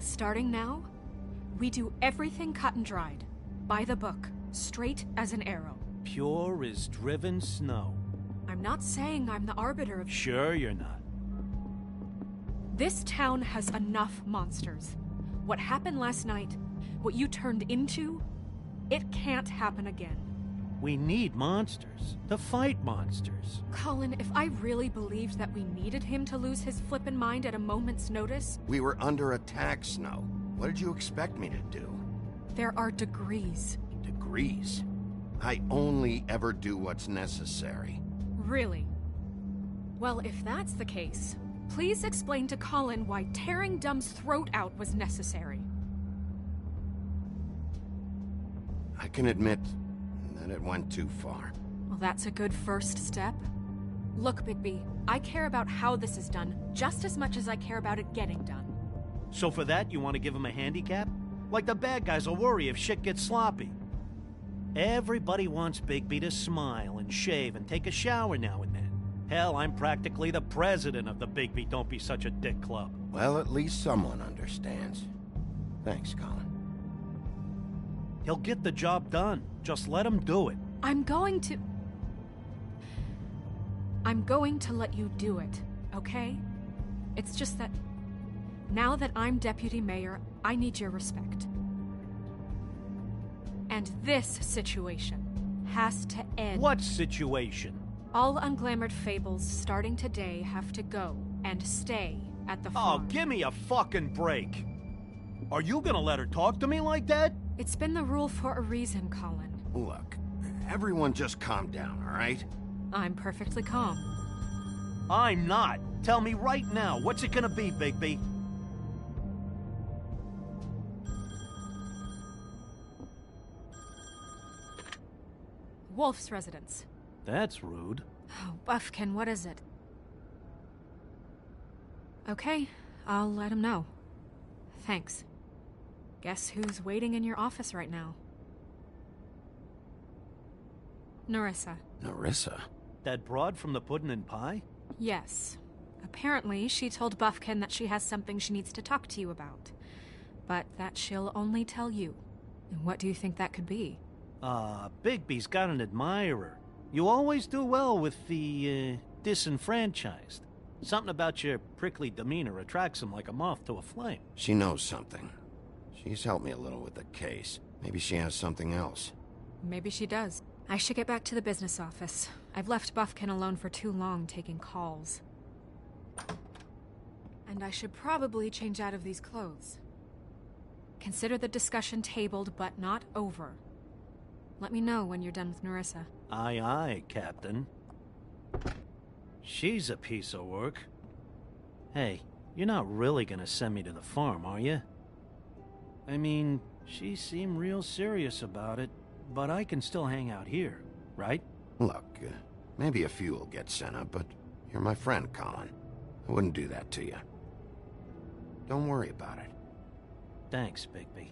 Starting now, we do everything cut and dried. By the book, straight as an arrow. Pure as driven snow. I'm not saying I'm the arbiter of... Sure you're not. This town has enough monsters. What happened last night, what you turned into, it can't happen again. We need monsters. To fight monsters. Colin, if I really believed that we needed him to lose his flippin' mind at a moment's notice... We were under attack, Snow. What did you expect me to do? There are degrees. Degrees? I only ever do what's necessary. Really? Well, if that's the case, please explain to Colin why tearing Dumb's throat out was necessary. I can admit that it went too far. Well, that's a good first step. Look, Bigby, I care about how this is done just as much as I care about it getting done. So for that, you want to give him a handicap? Like the bad guys will worry if shit gets sloppy. Everybody wants Bigby to smile and shave and take a shower now and then. Hell, I'm practically the president of the Bigby Don't Be Such a Dick Club. Well, at least someone understands. Thanks, Colin. He'll get the job done. Just let him do it. I'm going to let you do it, okay? It's just that now that I'm deputy mayor, I need your respect. And this situation has to end. What situation? All unglamored fables starting today have to go and stay at the Oh, farm. give me a fucking break. Are you gonna let her talk to me like that? It's been the rule for a reason, Colin. Look, everyone just calm down, all right? I'm perfectly calm. I'm not. Tell me right now, what's it gonna be, Bigby? Wolf's residence. That's rude. Oh, Buffkin, what is it? Okay, I'll let him know. Thanks. Guess who's waiting in your office right now? Nerissa. Nerissa? That broad from the puddin' and pie? Yes. Apparently, she told Buffkin that she has something she needs to talk to you about. But that she'll only tell you. And what do you think that could be? Bigby's got an admirer. You always do well with the, disenfranchised. Something about your prickly demeanor attracts him like a moth to a flame. She knows something. She's helped me a little with the case. Maybe she has something else. Maybe she does. I should get back to the business office. I've left Buffkin alone for too long taking calls. And I should probably change out of these clothes. Consider the discussion tabled, but not over. Let me know when you're done with Nerissa. Aye, aye, Captain. She's a piece of work. Hey, you're not really gonna send me to the farm, are you? I mean, she seemed real serious about it, but I can still hang out here, right? Look, maybe a few will get sent up, but you're my friend, Colin. I wouldn't do that to you. Don't worry about it. Thanks, Bigby.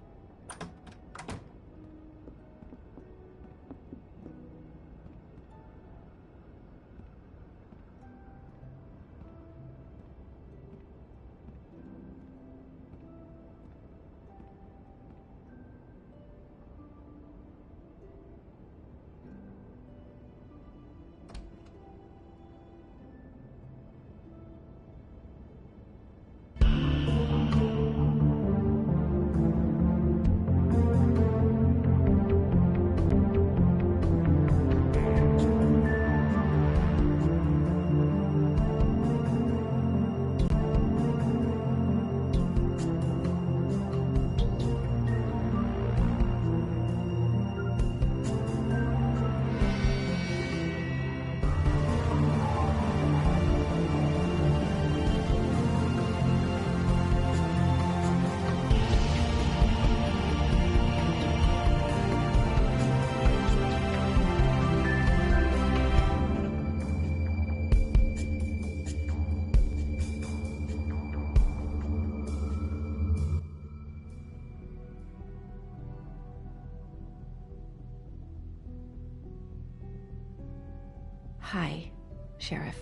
Hi, Sheriff.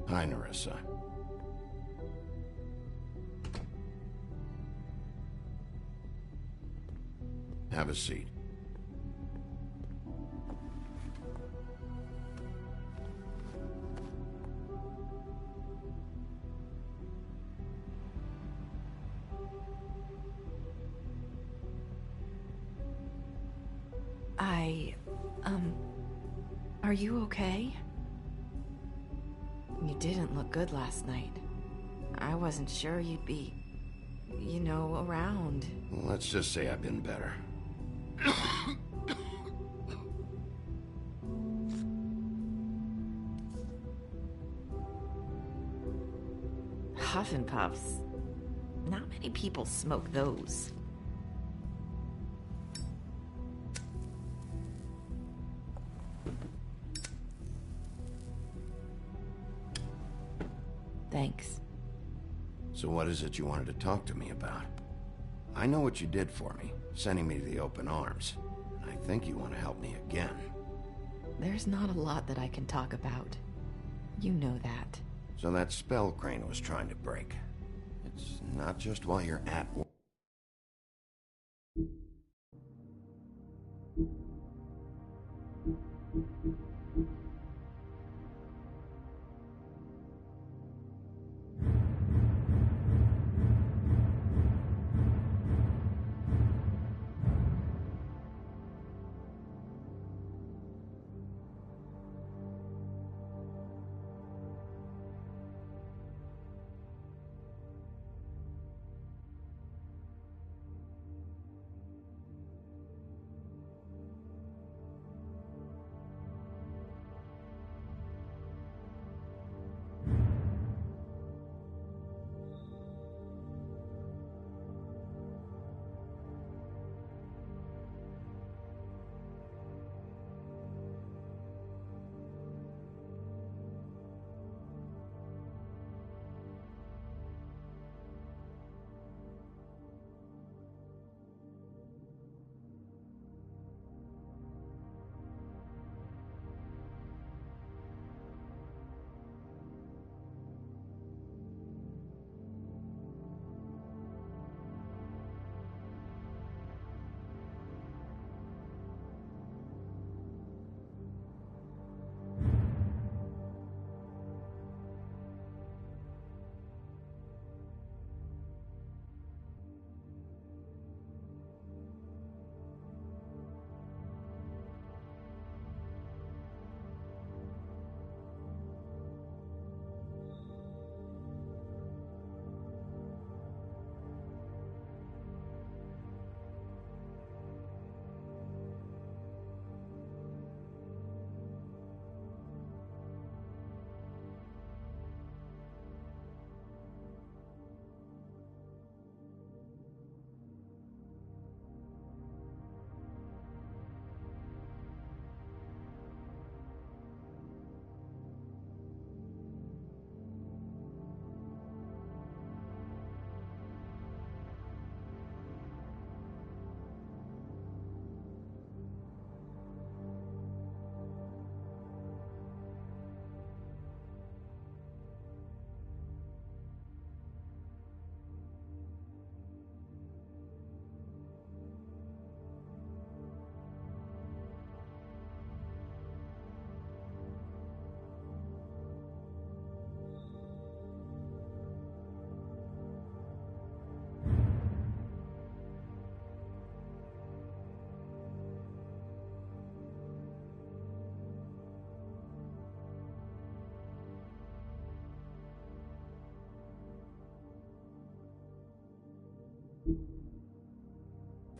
Hi, Nerissa. Have a seat. Are you okay? You didn't look good last night. I wasn't sure you'd be, around. Let's just say I've been better. Huff and puffs. Not many people smoke those. Thanks. So what is it you wanted to talk to me about? I know what you did for me, sending me to the open arms. And I think you want to help me again. There's not a lot that I can talk about. You know that. So that spell Crane was trying to break. It's not just while you're at work.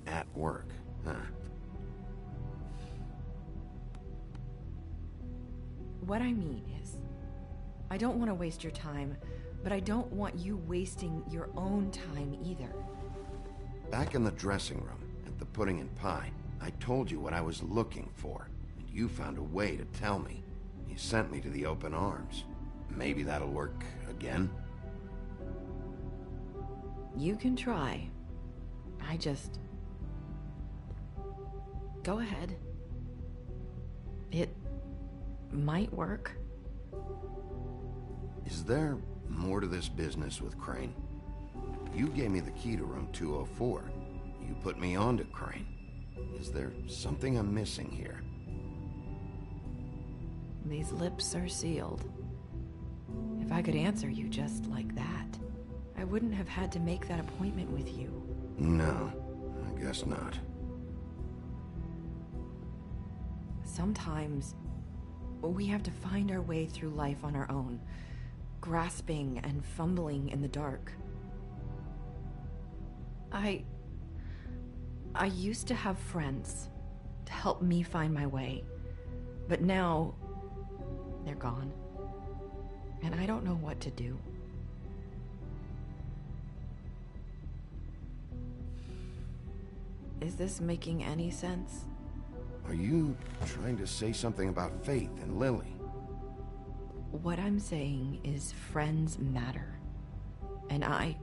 At work, huh? What I mean is, I don't want to waste your time, but I don't want you wasting your own time either. Back in the dressing room, at the pudding and pie, I told you what I was looking for, and you found a way to tell me. You sent me to the open arms. Maybe that'll work again? You can try. I just... Go ahead. It might work. Is there more to this business with Crane? You gave me the key to room 204. You put me onto Crane. Is there something I'm missing here? These lips are sealed. If I could answer you just like that, I wouldn't have had to make that appointment with you. No, I guess not. Sometimes we have to find our way through life on our own, grasping and fumbling in the dark. I used to have friends to help me find my way, but now they're gone, and I don't know what to do. Is this making any sense? Are you trying to say something about Faith and Lily? What I'm saying is friends matter. And I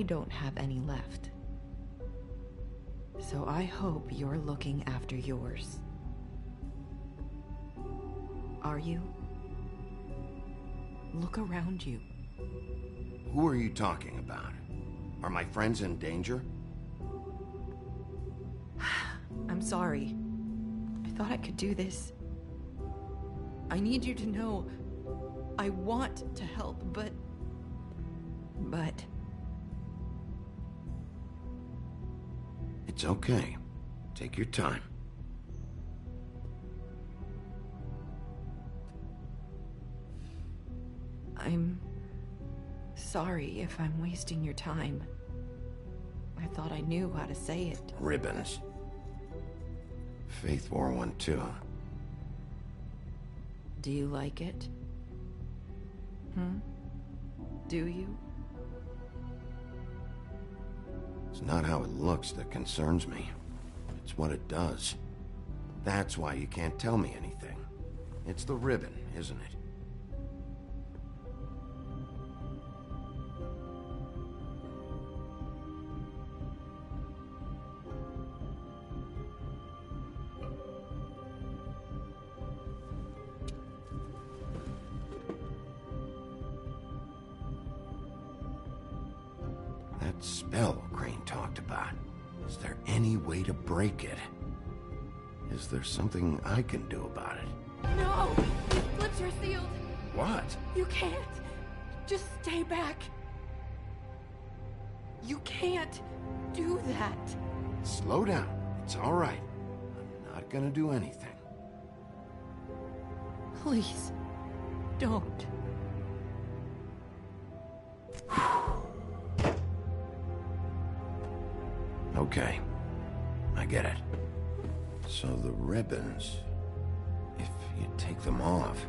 don't have any left. So I hope you're looking after yours. Are you? Look around you. Who are you talking about? Are my friends in danger? I'm sorry. I thought I could do this. I need you to know I want to help, but... It's okay. Take your time. I'm sorry if I'm wasting your time. I thought I knew how to say it. Ribbons. Faith wore one too. Do you like it? Do you? It's not how it looks that concerns me. It's what it does. That's why you can't tell me anything. It's the ribbon, isn't it? That spell Crane talked about. Is there any way to break it? Is there something I can do about it? No! These lips are sealed! What? You can't! Just stay back! You can't do that! Slow down. It's all right. I'm not gonna do anything. Please, don't. Okay. I get it. So the ribbons, if you take them off...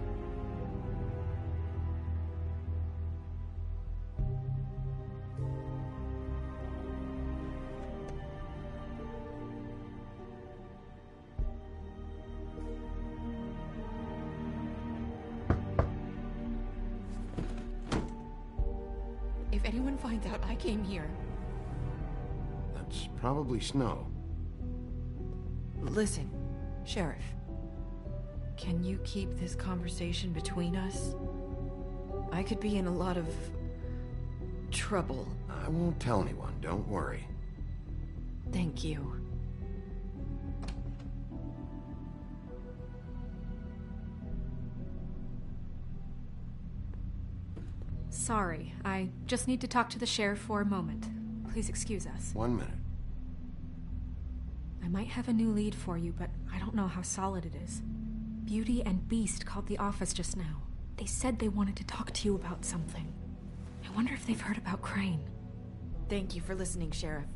If anyone finds out I came here... That's probably snow. Listen, Sheriff. Can you keep this conversation between us? I could be in a lot of... trouble. I won't tell anyone, don't worry. Thank you. Sorry, I just need to talk to the sheriff for a moment. Please excuse us. 1 minute. I might have a new lead for you, but I don't know how solid it is. Beauty and Beast called the office just now. They said they wanted to talk to you about something. I wonder if they've heard about Crane. Thank you for listening, Sheriff.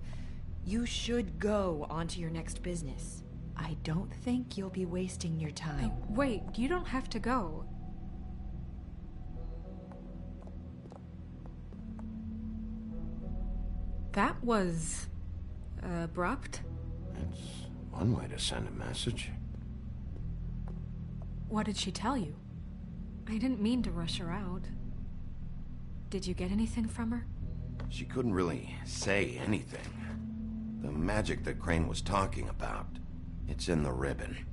You should go on to your next business. I don't think you'll be wasting your time. Wait, you don't have to go. That was... abrupt? It's one way to send a message. What did she tell you? I didn't mean to rush her out. Did you get anything from her? She couldn't really say anything. The magic that Crane was talking about, it's in the ribbon.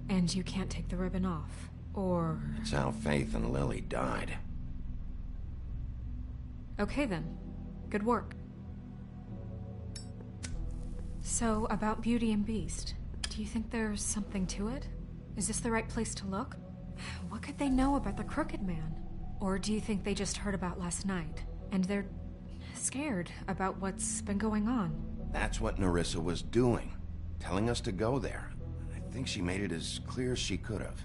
And you can't take the ribbon off, or... It's how Faith and Lily died. Okay then. Good work. So, about Beauty and Beast, do you think there's something to it? Is this the right place to look? What could they know about the Crooked Man? Or do you think they just heard about last night, and they're scared about what's been going on? That's what Nerissa was doing, telling us to go there. I think she made it as clear as she could have.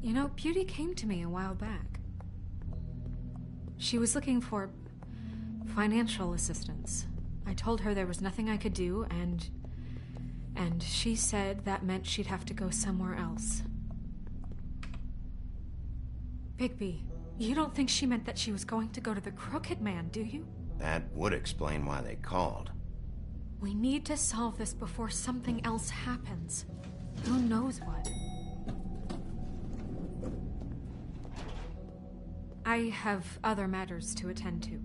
You know, Beauty came to me a while back. She was looking for financial assistance. I told her there was nothing I could do, and she said that meant she'd have to go somewhere else. Bigby, you don't think she meant that she was going to go to the Crooked Man, do you? That would explain why they called. We need to solve this before something else happens. Who knows what? I have other matters to attend to.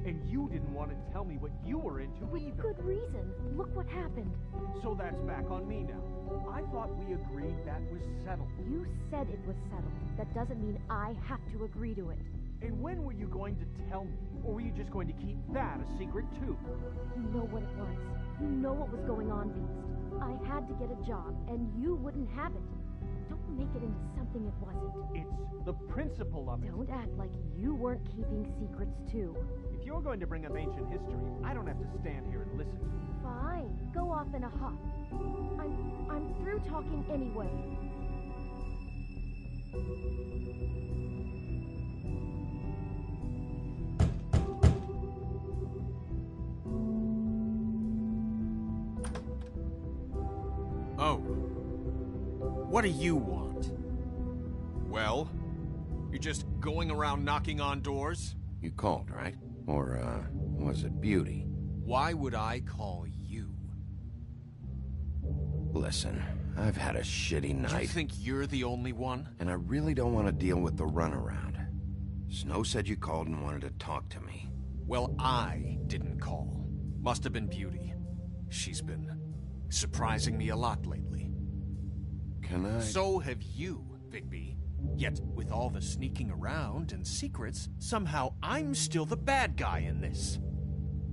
And you didn't want to tell me what you were into either. Good reason. Look what happened. So that's back on me now. I thought we agreed that was settled. You said it was settled. That doesn't mean I have to agree to it. And when were you going to tell me? Or were you just going to keep that a secret too? You know what it was. You know what was going on, Beast. I had to get a job, and you wouldn't have it. Don't make it into something it wasn't. It's the principle of it. Don't act like you weren't keeping secrets too. If you're going to bring up ancient history, I don't have to stand here and listen to you. Fine. Go off in a huff. I'm through talking anyway. Oh. What do you want? Well, you're just going around knocking on doors? You called, right? Or, was it Beauty? Why would I call you? Listen, I've had a shitty night. You think you're the only one? And I really don't want to deal with the runaround. Snow said you called and wanted to talk to me. Well, I didn't call. Must have been Beauty. She's been surprising me a lot lately. Can I? So have you, Bigby. Yet, with all the sneaking around and secrets, somehow I'm still the bad guy in this.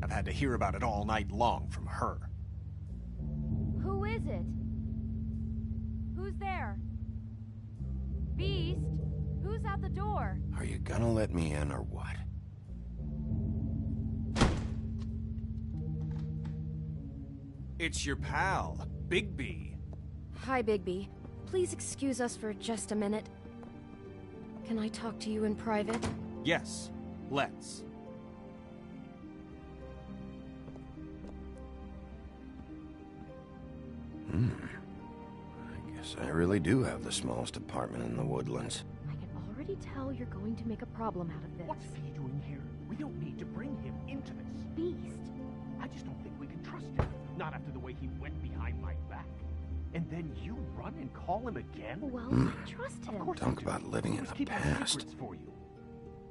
I've had to hear about it all night long from her. Who is it? Who's there? Beast? Who's at the door? Are you gonna let me in or what? It's your pal, Bigby. Hi, Bigby. Please excuse us for just a minute. Can I talk to you in private? Yes, let's. I guess I really do have the smallest apartment in the Woodlands. I can already tell you're going to make a problem out of this. What's he doing here? We don't need to bring him into this. Beast? I just don't think we can trust him. Not after the way he went behind my back. And then you run and call him again? Well, I trust him. Of course Talk you do. about living He in was the keeping past. secrets for you.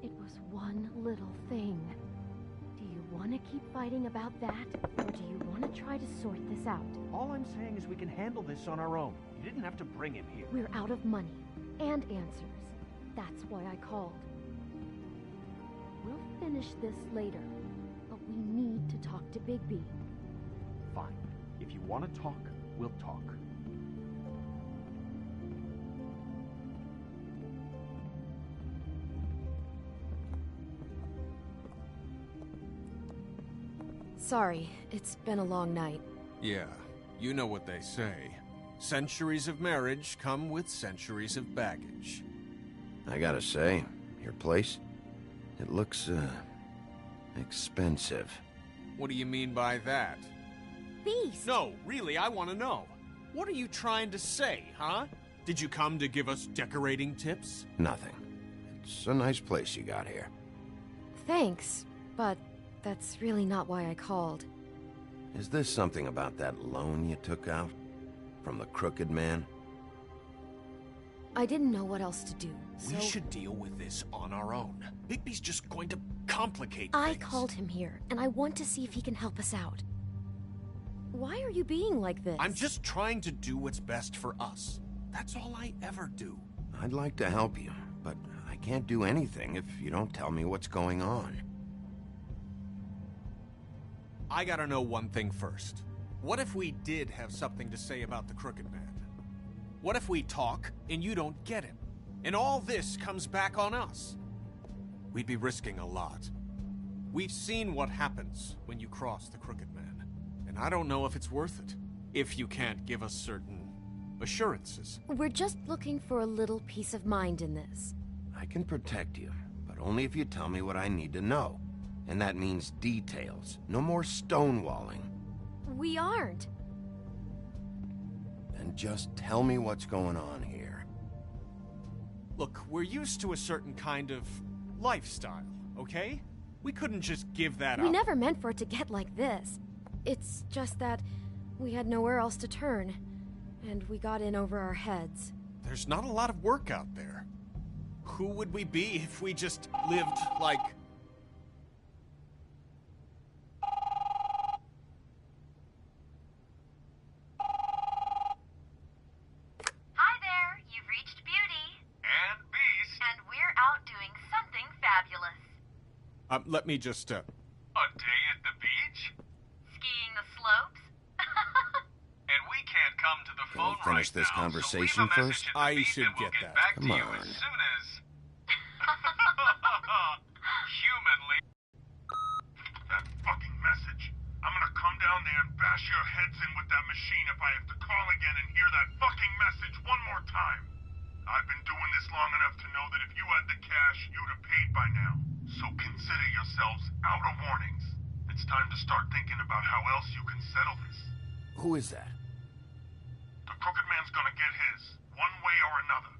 It was one little thing. Do you want to keep fighting about that? Or do you want to try to sort this out? All I'm saying is we can handle this on our own. You didn't have to bring him here. We're out of money and answers. That's why I called. We'll finish this later, but we need to talk to Bigby. Fine. If you want to talk, we'll talk. Sorry, it's been a long night. Yeah, you know what they say. Centuries of marriage come with centuries of baggage. I gotta say, your place, it looks, expensive. What do you mean by that? Beast! No, really, I want to know. What are you trying to say, huh? Did you come to give us decorating tips? Nothing. It's a nice place you got here. Thanks, but that's really not why I called. Is this something about that loan you took out? From the Crooked Man? I didn't know what else to do, so... We should deal with this on our own. Bigby's just going to complicate I things. called him here, and I want to see if he can help us out. Why are you being like this? I'm just trying to do what's best for us. That's all I ever do. I'd like to help you, but I can't do anything if you don't tell me what's going on. I gotta know one thing first. What if we did have something to say about the Crooked Man? What if we talk and you don't get him? And all this comes back on us? We'd be risking a lot. We've seen what happens when you cross the Crooked Man. And I don't know if it's worth it. If you can't give us certain assurances. We're just looking for a little peace of mind in this. I can protect you, but only if you tell me what I need to know. And that means details. No more stonewalling. We aren't. Then just tell me what's going on here. Look, we're used to a certain kind of lifestyle, okay? We couldn't just give that up. We never meant for it to get like this. It's just that we had nowhere else to turn, and we got in over our heads. There's not a lot of work out there. Who would we be if we just lived like... Hi there, you've reached Beauty. And Beast. And we're out doing something fabulous. let me just, A day at the beach? Skiing the slopes? And we can't come to the Can we phone finish right this now, conversation so leave a first? message at the I beep should and we'll get get that. back Come to you on. as soon as... Humanly. That fucking message. I'm gonna come down there and bash your heads in with that machine if I have to call again and hear that fucking message one more time. I've been doing this long enough to know that if you had the cash, you'd have paid by now. So consider yourselves out of warnings. It's time to start thinking about how else you can settle this. Who is that? The Crooked Man's gonna get his, one way or another.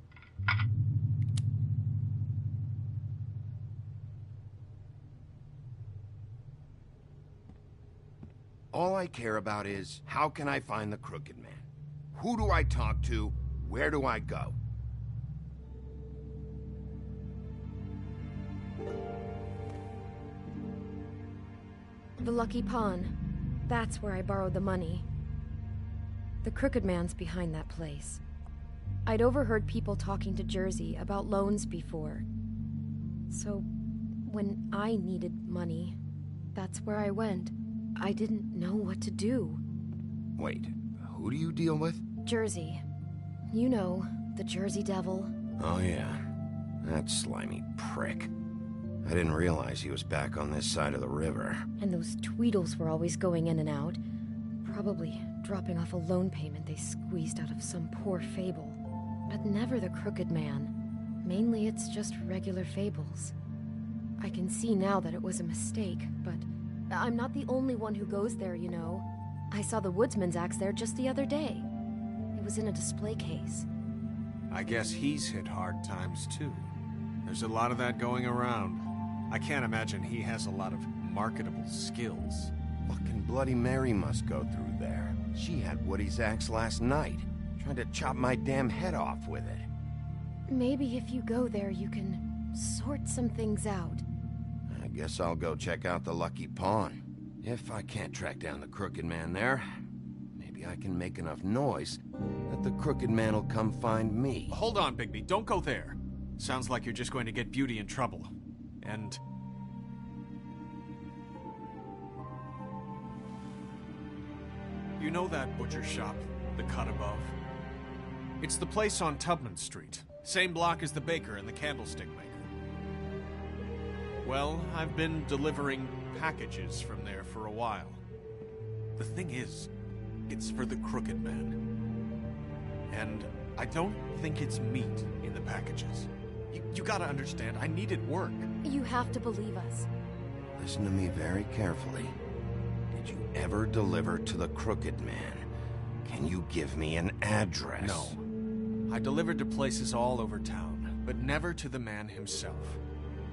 All I care about is, how can I find the Crooked Man? Who do I talk to? Where do I go? The Lucky Pawn. That's where I borrowed the money. The Crooked Man's behind that place. I'd overheard people talking to Jersey about loans before. So, when I needed money, that's where I went. I didn't know what to do. Wait, who do you deal with? Jersey. You know, the Jersey Devil. Oh yeah, that slimy prick. I didn't realize he was back on this side of the river. And those Tweedles were always going in and out. Probably dropping off a loan payment they squeezed out of some poor fable. But never the Crooked Man. Mainly it's just regular fables. I can see now that it was a mistake, but I'm not the only one who goes there, you know. I saw the Woodsman's axe there just the other day. It was in a display case. I guess he's hit hard times too. There's a lot of that going around. I can't imagine he has a lot of marketable skills. Fucking Bloody Mary must go through there. She had Woody's axe last night, trying to chop my damn head off with it. Maybe if you go there, you can sort some things out. I guess I'll go check out the Lucky Pawn. If I can't track down the Crooked Man there, maybe I can make enough noise that the Crooked Man will come find me. Hold on, Bigby. Don't go there. Sounds like you're just going to get Beauty in trouble. And... you know that butcher shop, the cut above? It's the place on Tubman Street. Same block as the baker and the candlestick maker. Well, I've been delivering packages from there for a while. The thing is, it's for the Crooked Man. And I don't think it's meat in the packages. You gotta understand, I needed work. You have to believe us. Listen to me very carefully. Did you ever deliver to the Crooked Man? Can you give me an address? No. I delivered to places all over town, but never to the man himself.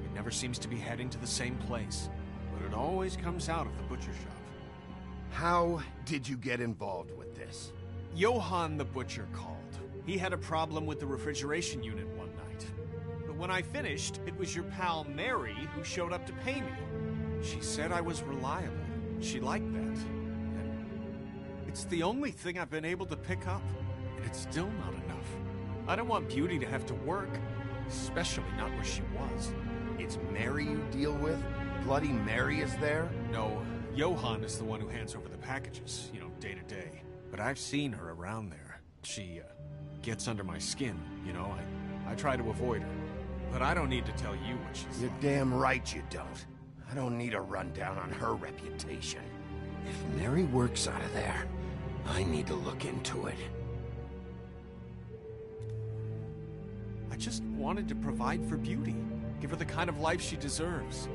He never seems to be heading to the same place, but it always comes out of the butcher shop. How did you get involved with this? Johann the butcher called. He had a problem with the refrigeration unit one night. But when I finished, it was your pal Mary who showed up to pay me. She said I was reliable. She liked that. And it's the only thing I've been able to pick up. And it's still not enough. I don't want Beauty to have to work, especially not where she was. It's Mary you deal with? Bloody Mary is there? No, Johan is the one who hands over the packages, day to day. But I've seen her around there. She, gets under my skin, I try to avoid her. But I don't need to tell you what she's You're like. damn right you don't. I don't need a rundown on her reputation. If Mary works out of there, I need to look into it. I just wanted to provide for Beauty. Give her the kind of life she deserves.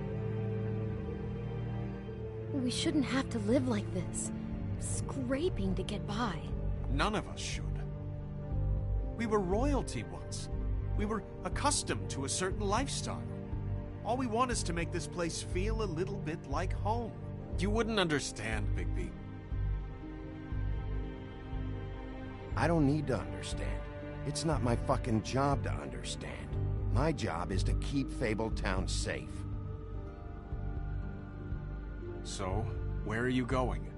We shouldn't have to live like this, scraping to get by. None of us should. We were royalty once. We were accustomed to a certain lifestyle. All we want is to make this place feel a little bit like home. You wouldn't understand, Bigby. I don't need to understand. It's not my fucking job to understand. My job is to keep Fabletown safe. So, where are you going?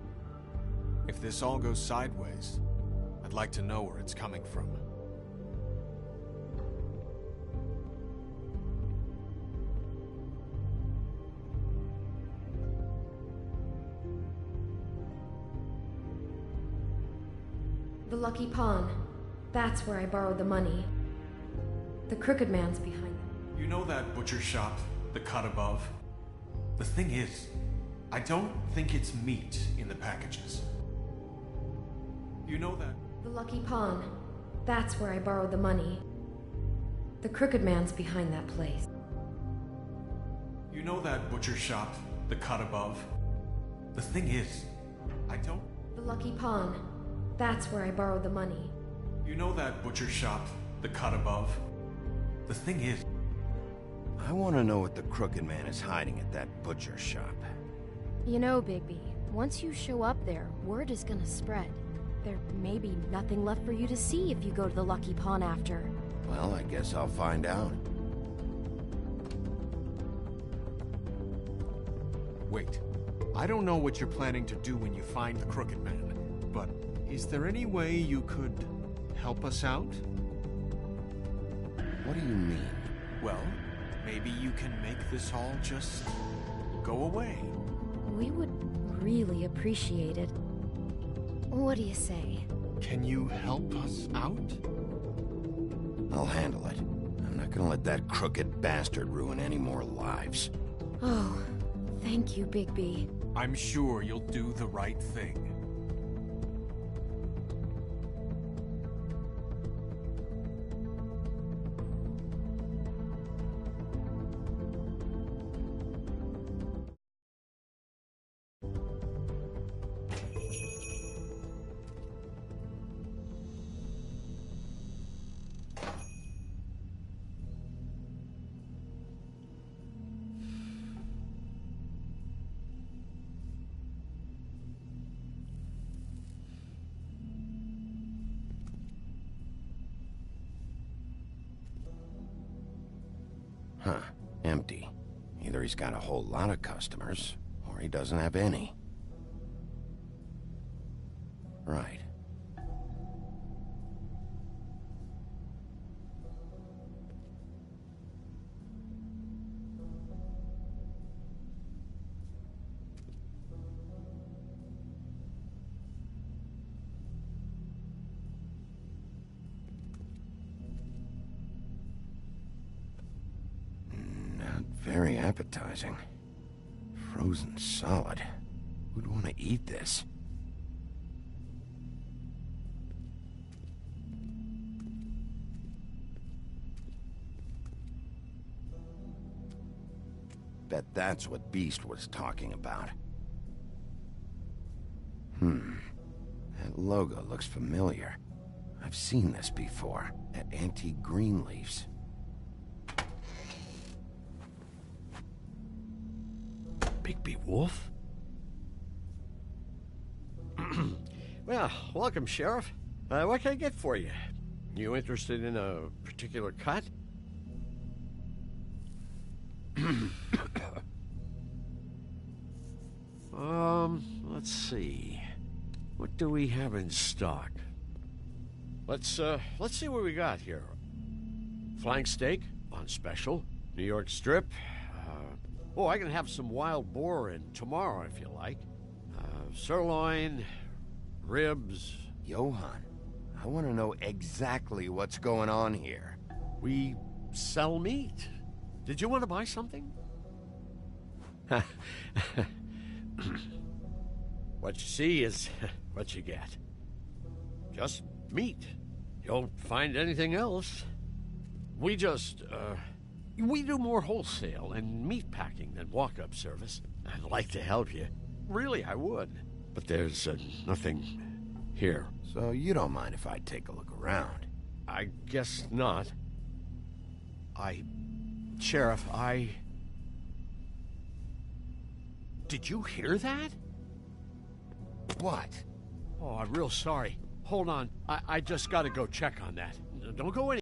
If this all goes sideways, I'd like to know where it's coming from. The Lucky Pawn. That's where I borrowed the money. The Crooked Man's behind it. You know that butcher shop, the cut above? The thing is, I don't think it's meat in the packages. You know that... The Lucky Pawn. That's where I borrowed the money. The Crooked Man's behind that place. You know that butcher shop, the cut above? The thing is, I don't... The Lucky Pawn. That's where I borrowed the money. You know that butcher shop, the cut above? The thing is... I want to know what the Crooked Man is hiding at that butcher shop. You know, Bigby, once you show up there, word is gonna spread. There may be nothing left for you to see if you go to the Lucky Pawn after. Well, I guess I'll find out. Wait. I don't know what you're planning to do when you find the Crooked Man, but is there any way you could help us out? What do you mean? Well, maybe you can make this all just go away. We would really appreciate it. What do you say? Can you help us out? I'll handle it. I'm not gonna let that crooked bastard ruin any more lives. Oh, thank you, Bigby. I'm sure you'll do the right thing. Huh. Empty. Either he's got a whole lot of customers, or he doesn't have any. Right. Very appetizing. Frozen solid. Who'd want to eat this? Bet that's what Beast was talking about. That logo looks familiar. I've seen this before, at Antique Greenleaf's. Bigby Wolf? Well, welcome, Sheriff. What can I get for you? You interested in a particular cut? Let's see. What do we have in stock? Let's see what we got here. Flank steak on special. New York strip. I can have some wild boar in tomorrow if you like. Sirloin, ribs. Johann, I want to know exactly what's going on here. We sell meat. Did you want to buy something? What you see is what you get. Just meat. You won't find anything else. We do more wholesale and meat packing than walk-up service. I'd like to help you. Really, I would. But there's nothing here. So you don't mind if I take a look around? I guess not. Sheriff, Did you hear that? What? Oh, I'm real sorry. Hold on. I just gotta go check on that. Don't go any...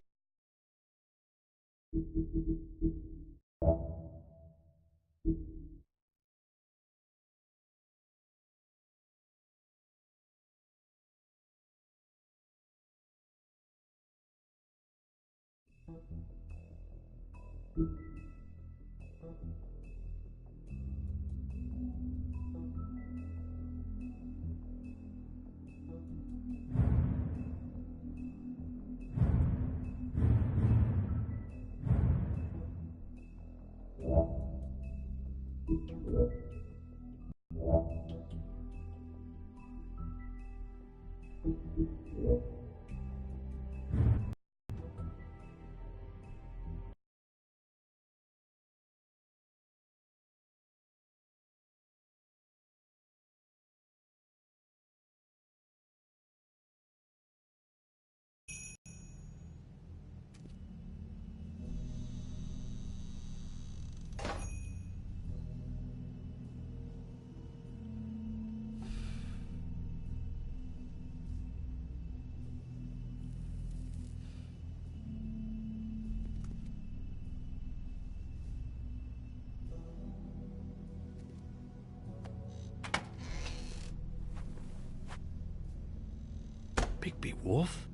Bigby Wolf?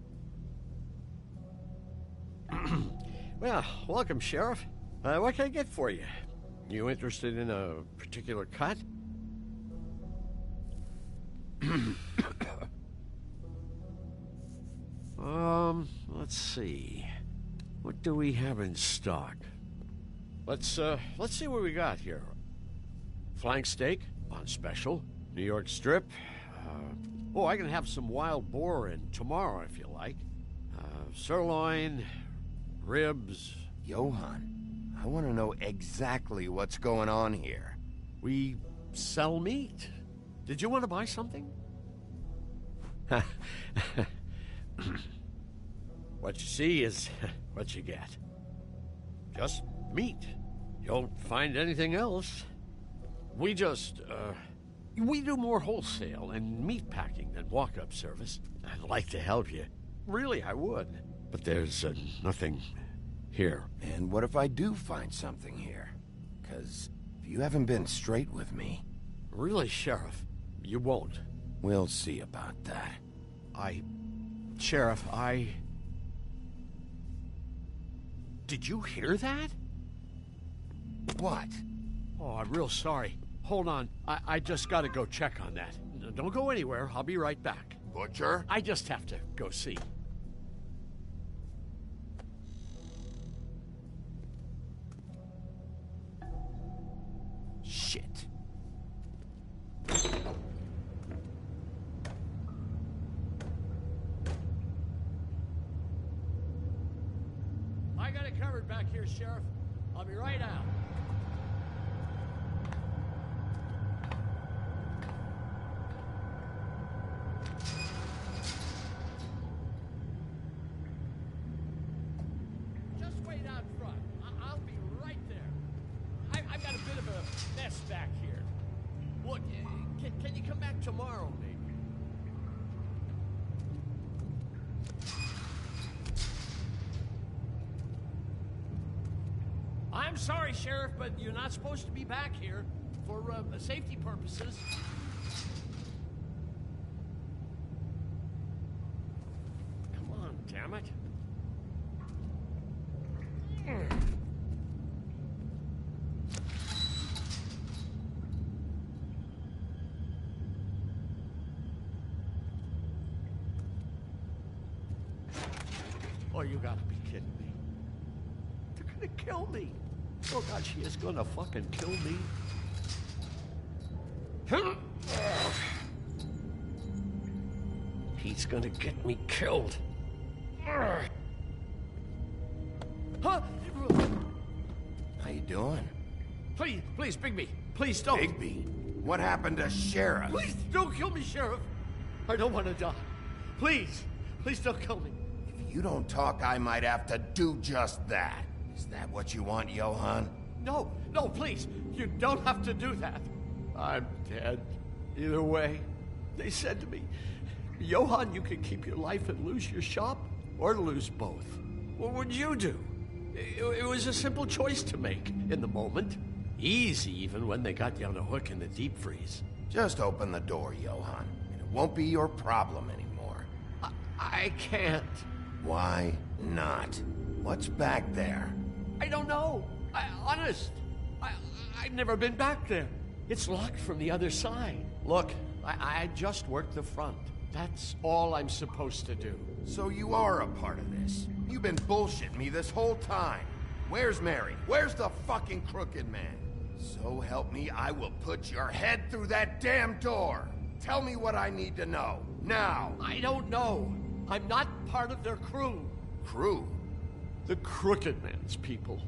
Well, welcome, Sheriff. What can I get for you? You interested in a particular cut? Let's see. What do we have in stock? Let's see what we got here. Flank steak on special. New York strip. I can have some wild boar in tomorrow if you like. Sirloin, ribs. Johann, I want to know exactly what's going on here. We sell meat. Did you want to buy something? What you see is what you get. Just meat. You won't find anything else. We do more wholesale and meat packing than walk-up service. I'd like to help you. Really, I would. But there's nothing here. And what if I do find something here? 'Cause if you haven't been straight with me... Really, Sheriff, you won't. We'll see about that. Sheriff, Did you hear that? What? Oh, I'm real sorry. Hold on. I just gotta go check on that. Don't go anywhere. I'll be right back. Butcher? I just have to go see. Shit. I got it covered back here, Sheriff. I'll be right out. Just wait out front. I'll be right there. I've got a bit of a mess back here. Look, can you come back tomorrow, maybe? I'm sorry, Sheriff, but you're not supposed to be back here for safety purposes. Come on, damn it. Oh, you gotta be kidding me. They're gonna kill me. Oh, God, she is gonna fucking kill me. He's gonna get me killed. Huh? How you doing? Please, please, Bigby. Please don't. Bigby? What happened to Sheriff? Please don't kill me, Sheriff. I don't want to die. Please, please don't kill me. If you don't talk, I might have to do just that. Is that what you want, Johann? No, no, please. You don't have to do that. I'm dead. Either way, they said to me, Johann, you can keep your life and lose your shop, or lose both. What would you do? It was a simple choice to make in the moment. Easy, even when they got you on a hook in the deep freeze. Just open the door, Johann, and it won't be your problem anymore. I can't. Why not? What's back there? I don't know. I've never been back there. It's locked from the other side. Look, I just worked the front. That's all I'm supposed to do. So you are a part of this. You've been bullshitting me this whole time. Where's Mary? Where's the fucking crooked man? So help me, I will put your head through that damn door. Tell me what I need to know. Now. I don't know. I'm not part of their crew. Crew? The Crooked Man's people.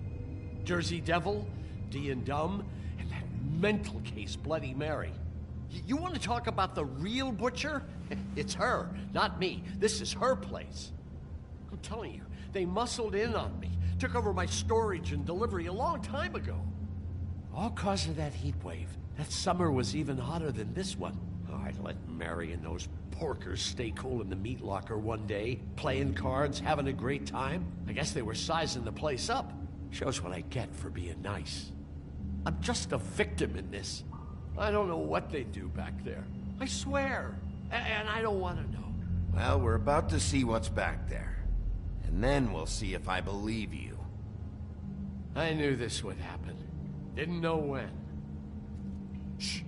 Jersey Devil, D and Dumb, and that mental case Bloody Mary. You want to talk about the real butcher? It's her, not me. This is her place. I'm telling you, they muscled in on me, took over my storage and delivery a long time ago. All cause of that heat wave. That summer was even hotter than this one. Oh, I'd let Mary and those porkers stay cool in the meat locker one day, playing cards, having a great time. I guess they were sizing the place up. Shows what I get for being nice. I'm just a victim in this. I don't know what they do back there. I swear. And I don't want to know. Well, we're about to see what's back there. And then we'll see if I believe you. I knew this would happen. Didn't know when. Shh.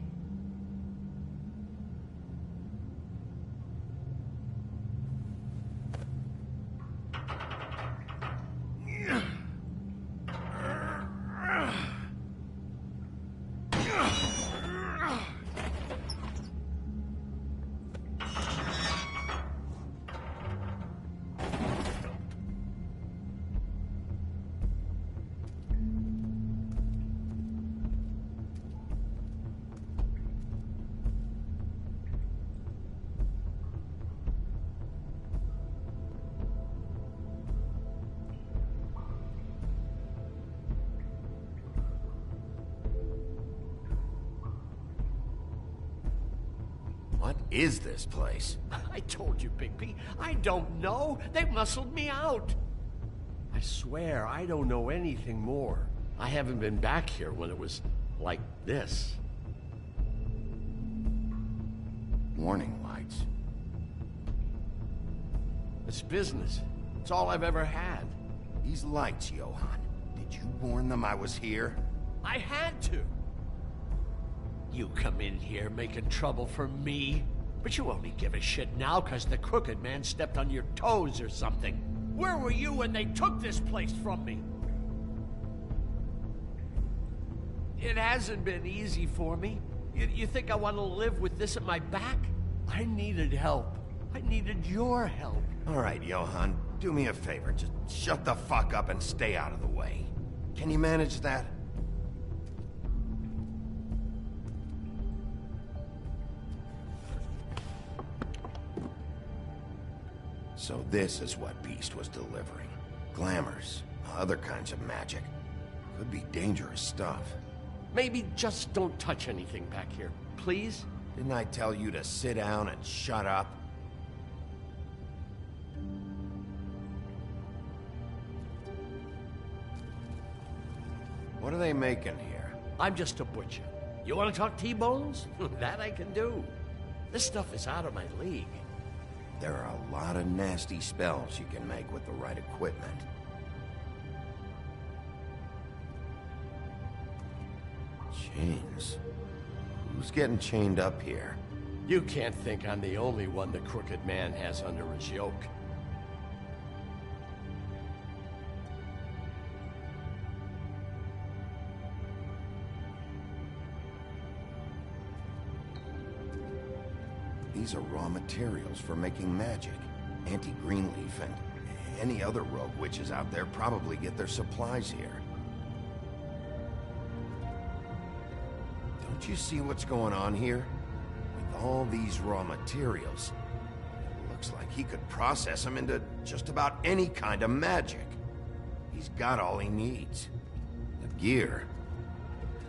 What is this place? I told you, Bigby. I don't know. They muscled me out. I swear, I don't know anything more. I haven't been back here when it was like this. Warning lights. It's business. It's all I've ever had. These lights, Johann. Did you warn them I was here? I had to. You come in here making trouble for me, but you only give a shit now because the Crooked Man stepped on your toes or something. Where were you when they took this place from me? It hasn't been easy for me. You think I want to live with this at my back? I needed help. I needed your help. All right, Johann, do me a favor. Just shut the fuck up and stay out of the way. Can you manage that? So this is what Beast was delivering. Glamours, other kinds of magic. Could be dangerous stuff. Maybe just don't touch anything back here, please? Didn't I tell you to sit down and shut up? What are they making here? I'm just a butcher. You want to talk T-bones? That I can do. This stuff is out of my league. There are a lot of nasty spells you can make with the right equipment. Chains? Who's getting chained up here? You can't think I'm the only one the Crooked Man has under his yoke. These are raw materials for making magic. Auntie Greenleaf and any other rogue witches out there probably get their supplies here. Don't you see what's going on here? With all these raw materials, it looks like he could process them into just about any kind of magic. He's got all he needs. The gear,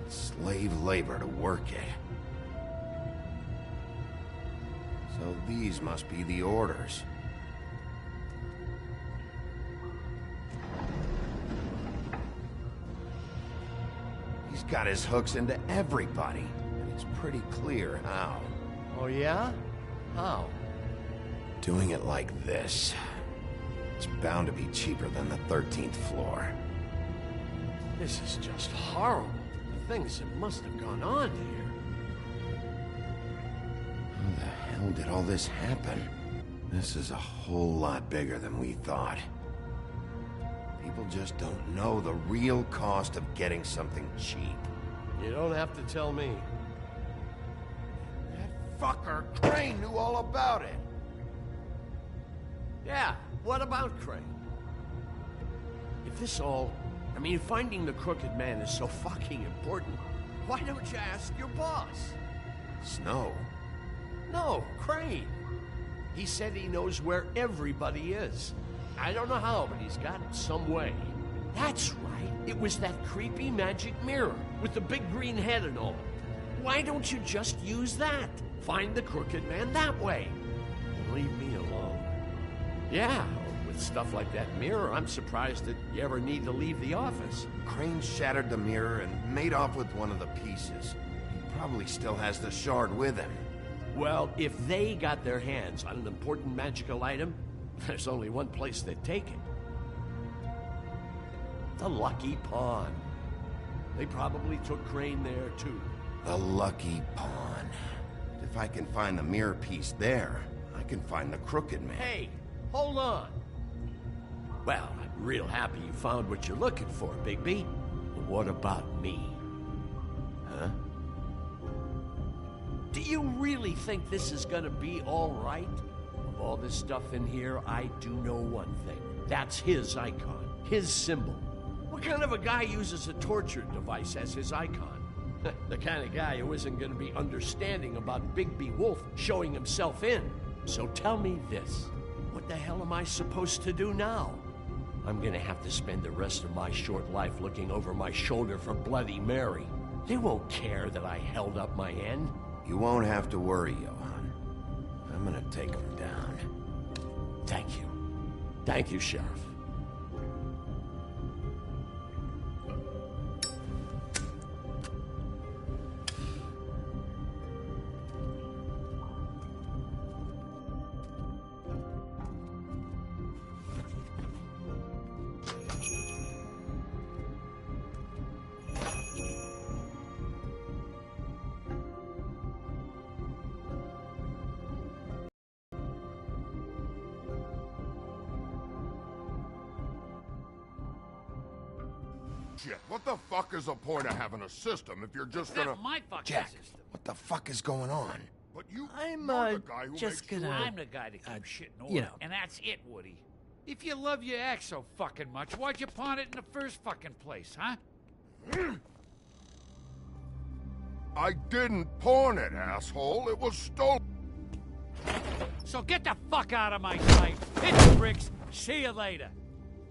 slave labor to work it. So these must be the orders. He's got his hooks into everybody, and it's pretty clear how. Oh yeah? How? Doing it like this. It's bound to be cheaper than the 13th floor. This is just horrible. The things that must have gone on here. How the hell did all this happen? This is a whole lot bigger than we thought. People just don't know the real cost of getting something cheap. You don't have to tell me. That fucker Crane knew all about it. Yeah, what about Crane? If this all... I mean, finding the Crooked Man is so fucking important, why don't you ask your boss? Snow? No, Crane. He said he knows where everybody is. I don't know how, but he's got some way. That's right. It was that creepy magic mirror with the big green head and all. Why don't you just use that? Find the Crooked Man that way. And leave me alone. Yeah, with stuff like that mirror, I'm surprised that you ever need to leave the office. Crane shattered the mirror and made off with one of the pieces. He probably still has the shard with him. Well, if they got their hands on an important magical item, there's only one place they'd take it. The Lucky Pawn. They probably took Crane there, too. The Lucky Pawn. If I can find the mirror piece there, I can find the Crooked Man. Hey, hold on. Well, I'm real happy you found what you're looking for, Bigby. But what about me? Huh? Do you really think this is gonna be all right? Of all this stuff in here, I do know one thing. That's his icon, his symbol. What kind of a guy uses a torture device as his icon? The kind of guy who isn't gonna be understanding about Bigby Wolf showing himself in. So tell me this. What the hell am I supposed to do now? I'm gonna have to spend the rest of my short life looking over my shoulder for Bloody Mary. They won't care that I held up my end. You won't have to worry, Johan. I'm gonna take him down. Thank you. Thank you, Sheriff. Shit, what the fuck is the point of having a system if you're just gonna... That's my fucking Jack, system. what the fuck is going on? But you... I'm, you're the guy who just makes gonna... sure- I'm the guy that keeps shit in order. you know. And that's it, Woody. If you love your ex so fucking much, why'd you pawn it in the first fucking place, huh? I didn't pawn it, asshole. It was stolen. So get the fuck out of my sight. Hit the bricks. See you later.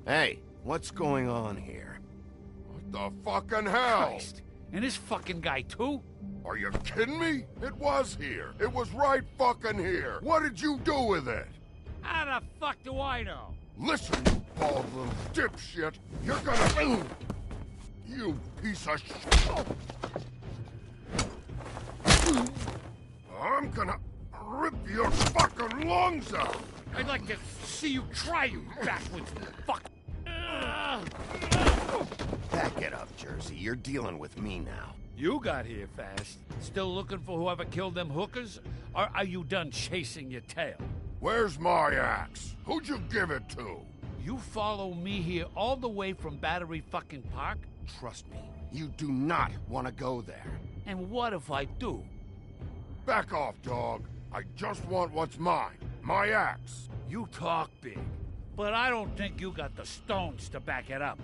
Hey, what's going on here? What the fucking hell? Christ. And this fucking guy, too? Are you kidding me? It was here. It was right fucking here. What did you do with it? How the fuck do I know? Listen, you bald little dipshit. You're gonna... You piece of shit! I'm gonna rip your fucking lungs out! I'd like to see you try, you backwards fuck. Back it up, Jersey. You're dealing with me now. You got here fast. Still looking for whoever killed them hookers? Or are you done chasing your tail? Where's my axe? Who'd you give it to? You follow me here all the way from Battery fucking Park? Trust me, you do not want to go there. And what if I do? Back off, dog. I just want what's mine. My axe. You talk big, but I don't think you got the stones to back it up.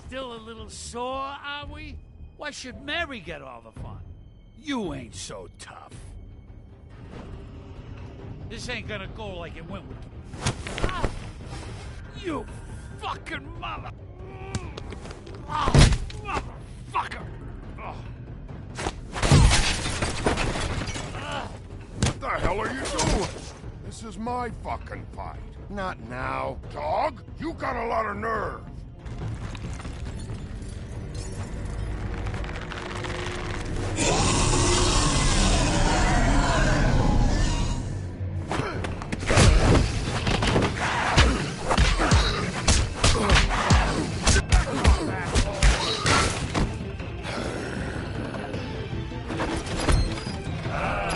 Still a little sore, are we? Why should Mary get all the fun? You ain't so tough. This ain't gonna go like it went with... Ah! You fucking mother... Oh, motherfucker! Oh. What the hell are you doing? This is my fucking fight. Not now. Dog, you got a lot of nerve.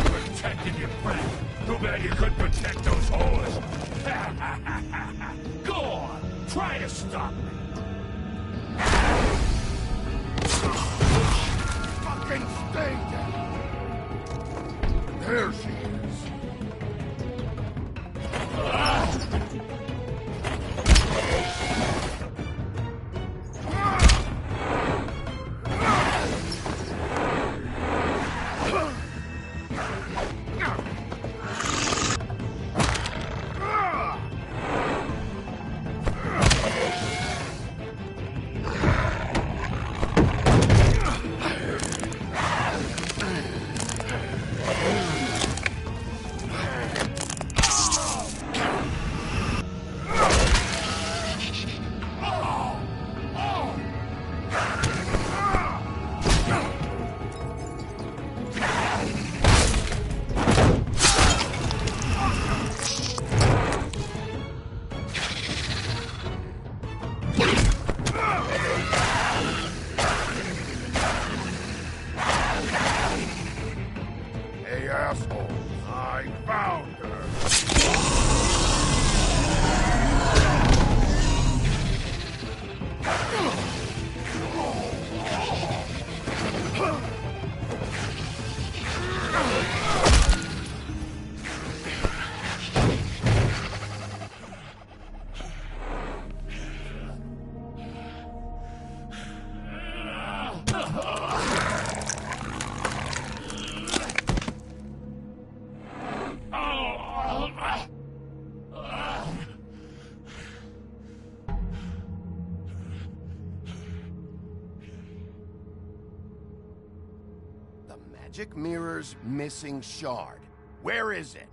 Protecting your friend. Too bad you couldn't protect those whores. Go on, try to stop me. Fucking stay there. There she is. Hey, asshole. I found her. The magic mirror's missing shard. Where is it?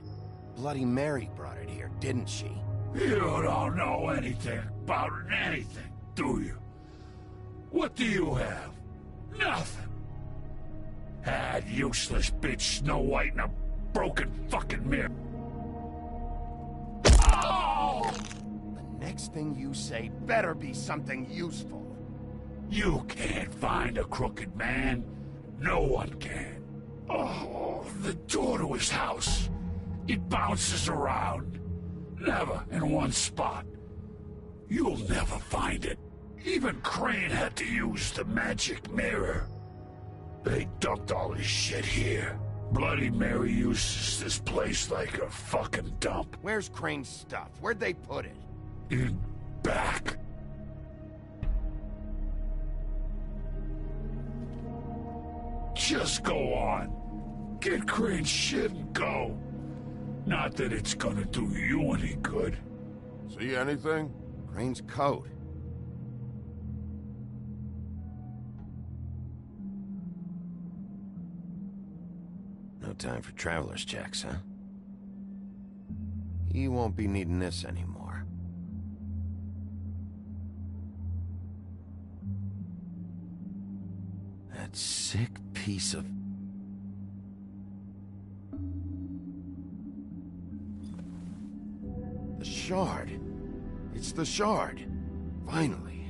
Bloody Mary brought it here, didn't she? You don't know anything about anything, do you? What do you have? Nothing. Had useless bitch Snow White and a broken fucking mirror. Oh! The next thing you say better be something useful. You can't find a crooked man. No one can. Oh, the door to his house. It bounces around. Never in one spot. You'll never find it. Even Crane had to use the magic mirror. They dumped all this shit here. Bloody Mary uses this place like a fucking dump. Where's Crane's stuff? Where'd they put it? In back. Just go on. Get Crane's shit and go. Not that it's gonna do you any good. See anything? Crane's coat. No time for traveler's checks, huh? He won't be needing this anymore. That sick piece of... The shard. It's the shard. Finally.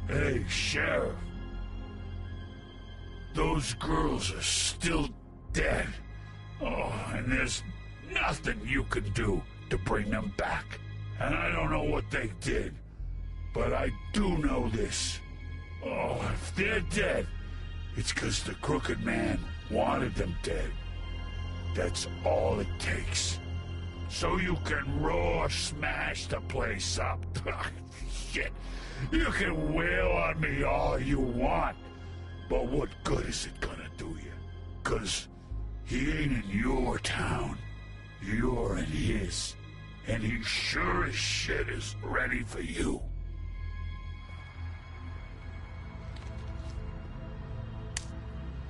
Hey, Sheriff. Those girls are still dead. Oh, and there's nothing you can do to bring them back. And I don't know what they did, but I do know this. Oh, if they're dead, it's 'cause the Crooked Man wanted them dead. That's all it takes. So you can raw smash the place up. Shit. You can wail on me all you want, but what good is it gonna do you? 'Cause he ain't in your town. You're in his. And he sure as shit is ready for you.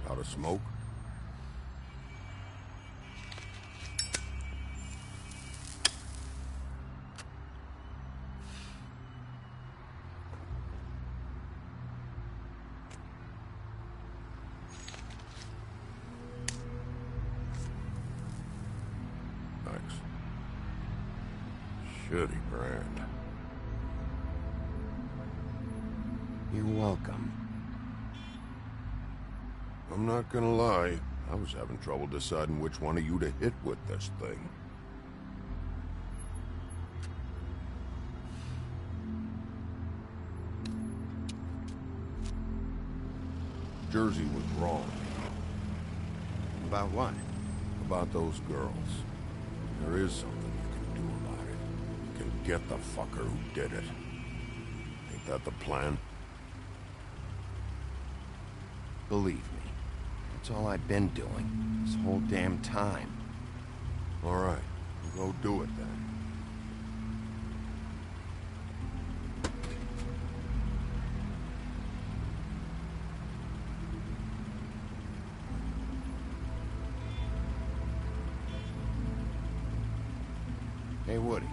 Out of smoke? Thanks. Shitty brand. You're welcome. I'm not gonna lie, I was having trouble deciding which one of you to hit with this thing. Jersey was wrong. About what? About those girls. There is something you can do about it. You can get the fucker who did it. Ain't that the plan? Believe me. That's all I've been doing, this whole damn time. All right, we'll go do it then. Hey, Woody.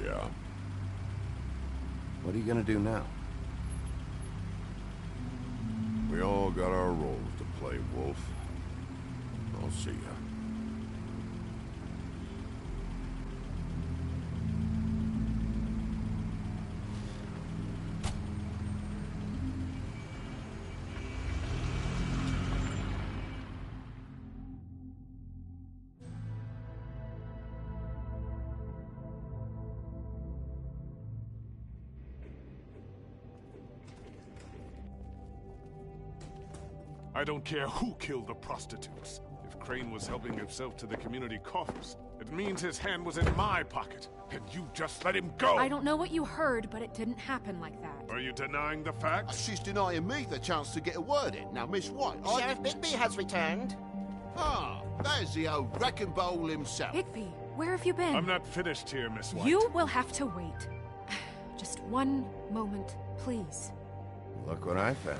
Yeah? What are you gonna do now? We all got our roles to play, Wolf. I'll see ya. I don't care who killed the prostitutes. If Crane was helping himself to the community coffers, it means his hand was in my pocket, and you just let him go! I don't know what you heard, but it didn't happen like that. Are you denying the fact? She's denying me the chance to get a word in. Now, Miss White, Sheriff Bigby has returned. Ah, there's the old wrecking bowl himself. Bigby, where have you been? I'm not finished here, Miss White. You will have to wait. Just one moment, please. Look what I found.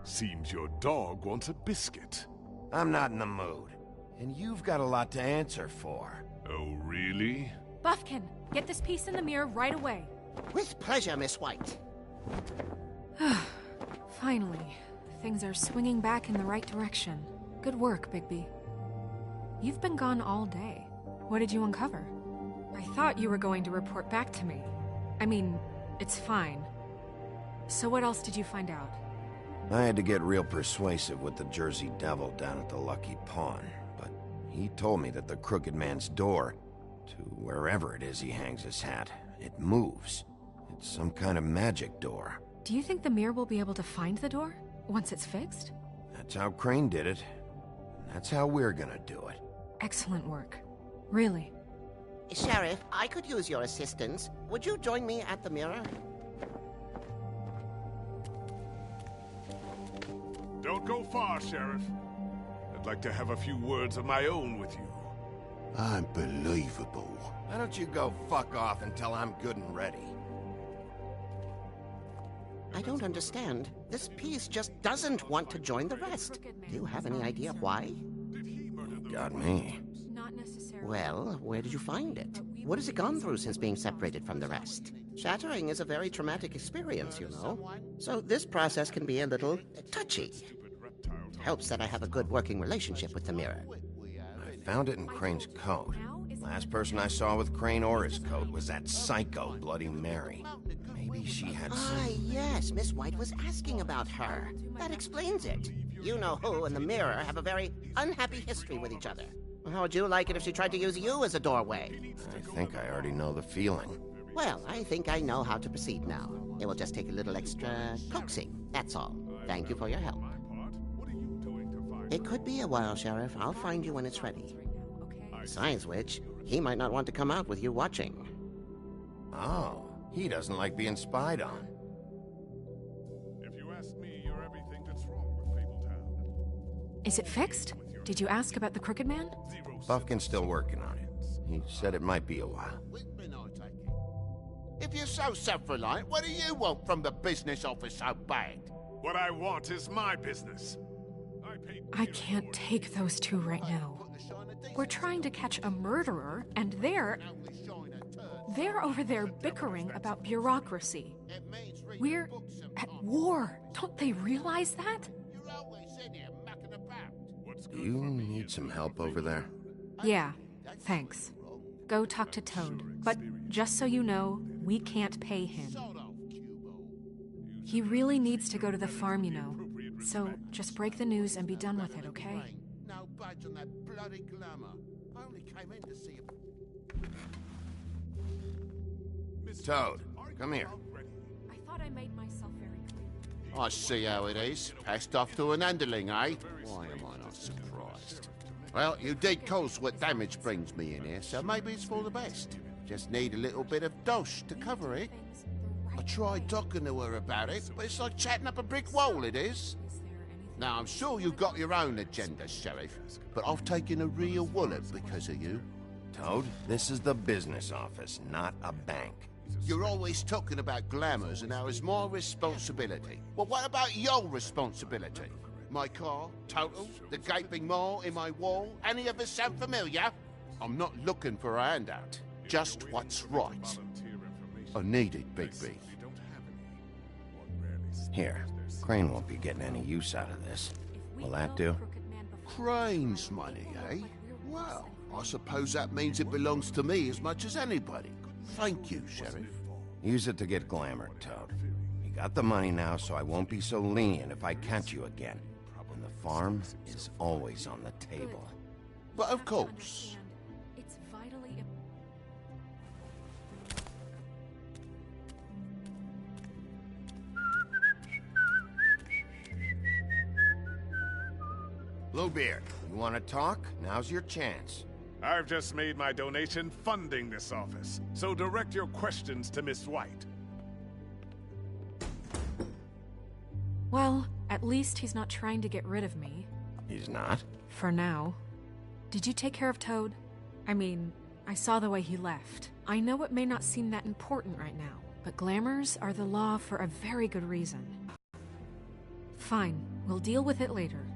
Seems your dog wants a biscuit. I'm not in the mood. And you've got a lot to answer for. Oh, really? Buffkin, get this piece in the mirror right away. With pleasure, Miss White. Finally, things are swinging back in the right direction. Good work, Bigby. You've been gone all day. What did you uncover? I thought you were going to report back to me. I mean, it's fine. So what else did you find out? I had to get real persuasive with the Jersey Devil down at the Lucky Pawn, but he told me that the Crooked Man's door, to wherever it is he hangs his hat, it moves. It's some kind of magic door. Do you think the mirror will be able to find the door once it's fixed? That's how Crane did it. And that's how we're gonna do it. Excellent work. Really. Sheriff, I could use your assistance. Would you join me at the mirror? Don't go far, Sheriff. I'd like to have a few words of my own with you. Unbelievable. Why don't you go fuck off until I'm good and ready? I don't understand. This piece just doesn't want to join the rest. Do you have any idea why? Got me. Not not necessarily. Well, where did you find it? What has it gone through since being separated from the rest? Shattering is a very traumatic experience, you know. So this process can be a little touchy. It helps that I have a good working relationship with the mirror. I found it in Crane's coat. Last person I saw with Crane or his coat was that psycho Bloody Mary. Maybe she had some... Ah, yes, Miss White was asking about her. That explains it. You know who and the mirror have a very unhappy history with each other. How would you like it if she tried to use you as a doorway? I think I already know the feeling. Well, I think I know how to proceed now. It will just take a little extra coaxing, that's all. Thank you for your help. It could be a while, Sheriff. I'll find you when it's ready. Besides which, he might not want to come out with you watching. Oh, he doesn't like being spied on. If you ask me, you're everything that's wrong with Fabletown. Is it fixed? Did you ask about the Crooked Man? Buffkin's still working on it. He said it might be a while. If you're so self-reliant, what do you want from the business office so bad? What I want is my business. I can't take those two right now. We're trying to catch a murderer, and they're over there bickering about bureaucracy. We're at war. Don't they realize that? Do you need some help over there? Yeah, thanks. Go talk to Toad. But just so you know, we can't pay him. He really needs to go to the farm, you know. So just break the news and be done with it, okay? No budge on that bloody glamour. I only came in to see Toad, come here. I thought I made myself very clear. I see how it is. Passed off to an underling, eh? Why am I not surprised? Well, you did cause what damage brings me in here, so maybe it's for the best. Just need a little bit of dosh to cover it. I tried talking to her about it, but it's like chatting up a brick wall, it is. Now, I'm sure you've got your own agenda, Sheriff, but I've taken a real wallet because of you. Toad, this is the business office, not a bank. You're always talking about glamours and how it's my responsibility. Well, what about your responsibility? My car, total, the gaping maw in my wall, any of us sound familiar? I'm not looking for a handout, just what's right. I need it, Bigby. Here, Crane won't be getting any use out of this. Will that do? Crane's money, eh? Well, I suppose that means it belongs to me as much as anybody. Thank you, Sheriff. Use it to get glamored, Toad. You got the money now, so I won't be so lenient if I catch you again. And the farm is always on the table. But of course. It's vitally Bluebeard, you want to talk? Now's your chance. I've just made my donation funding this office, so direct your questions to Miss White. Well, at least he's not trying to get rid of me. He's not? For now. Did you take care of Toad? I mean, I saw the way he left. I know it may not seem that important right now, but glamours are the law for a very good reason. Fine, we'll deal with it later.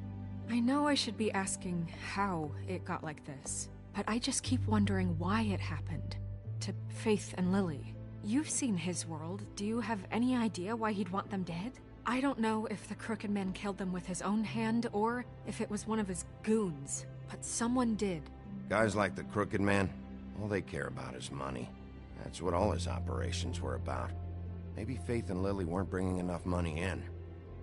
I know I should be asking how it got like this, but I just keep wondering why it happened. To Faith and Lily. You've seen his world. Do you have any idea why he'd want them dead? I don't know if the Crooked Man killed them with his own hand or if it was one of his goons, but someone did. Guys like the Crooked Man, all they care about is money. That's what all his operations were about. Maybe Faith and Lily weren't bringing enough money in.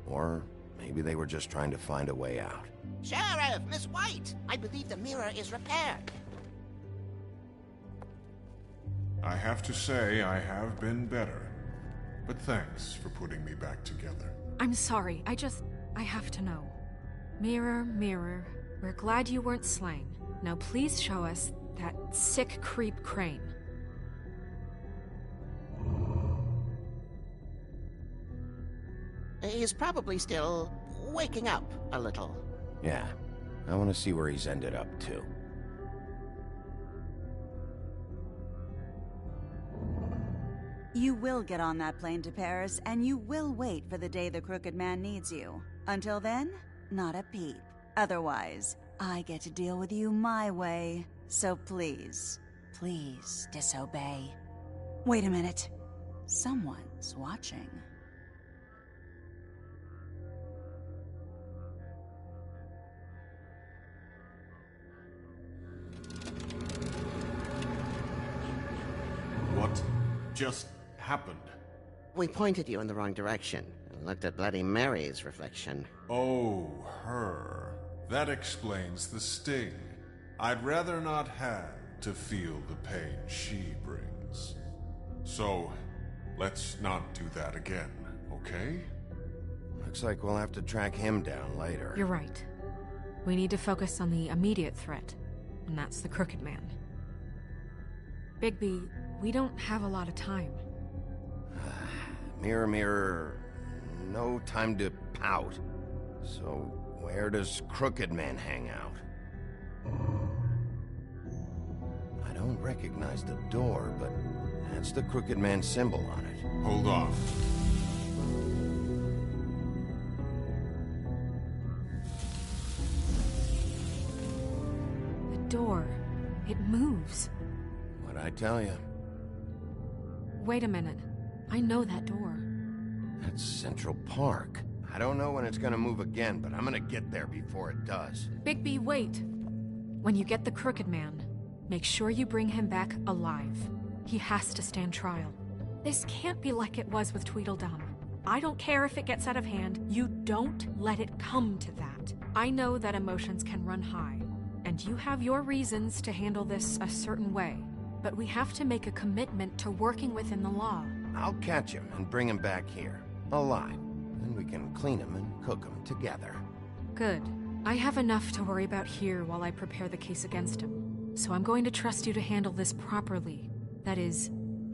Or maybe they were just trying to find a way out. Sheriff, Miss White, I believe the mirror is repaired. I have to say I have been better, but thanks for putting me back together. I'm sorry, I have to know. Mirror, mirror, we're glad you weren't slain. Now please show us that sick creep Crane. He's probably still waking up a little. Yeah, I want to see where he's ended up, too. You will get on that plane to Paris, and you will wait for the day the Crooked Man needs you. Until then, not a peep. Otherwise, I get to deal with you my way. So please, please disobey. Wait a minute. Someone's watching. What just happened? We pointed you in the wrong direction and looked at Bloody Mary's reflection. Oh, her. That explains the sting. I'd rather not have to feel the pain she brings. So, let's not do that again, okay? Looks like we'll have to track him down later. You're right. We need to focus on the immediate threat, and that's the Crooked Man. Bigby, we don't have a lot of time. Mirror, mirror, no time to pout. So, where does Crooked Man hang out? I don't recognize the door, but that's the Crooked Man symbol on it. Hold on. The door, it moves. What'd I tell you? Wait a minute. I know that door. That's Central Park. I don't know when it's gonna move again, but I'm gonna get there before it does. Bigby, wait. When you get the Crooked Man, make sure you bring him back alive. He has to stand trial. This can't be like it was with Tweedledum. I don't care if it gets out of hand. You don't let it come to that. I know that emotions can run high, and you have your reasons to handle this a certain way. But we have to make a commitment to working within the law. I'll catch him and bring him back here, alive. Then we can clean him and cook him together. Good. I have enough to worry about here while I prepare the case against him. So I'm going to trust you to handle this properly. That is,